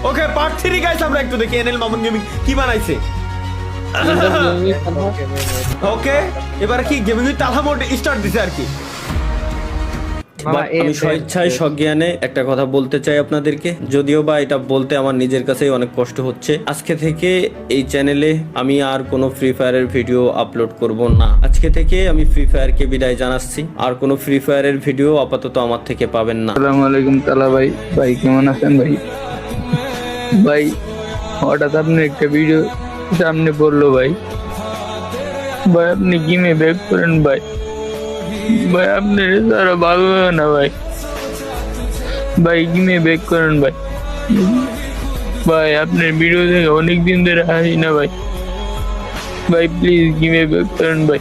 ওকে part 3 guys, আমরা একটু দেখি এনএল মামুন গেমিং কি বানাইছে। ওকে এবার কি gaming with Talha mode start দিছে আর কি। আমি স্বেচ্ছায় সজ্ঞানে একটা কথা বলতে চাই আপনাদেরকে, যদিও বা এটা বলতে আমার নিজের কাছেই অনেক কষ্ট হচ্ছে। আজকে থেকে এই চ্যানেলে আমি আর কোনো ফ্রি ফায়ারের ভিডিও আপলোড করব না। আজকে থেকে আমি ফ্রি ফায়ারকে বিদায় জানাচ্ছি, আর কোনো ফ্রি ফায়ারের ভিডিও আপাতত আমার থেকে পাবেন না। আসসালামু আলাইকুম তালা ভাই। ভাই কেমন আছেন ভাই? ভাই হঠাৎ আপনি একটা ভিডিও সামনে পড়লো ভাই। ভাই আপনি গেমে ব্যাক করেন ভাই। ভাই আপনি তারা ভালো লাগে না ভাই। ভাই গেমে ব্যাক করেন ভাই। ভাই আপনার ভিডিও দেখে অনেক দিন ধরে আসি না ভাই। ভাই প্লিজ গেমে ব্যাক করেন ভাই।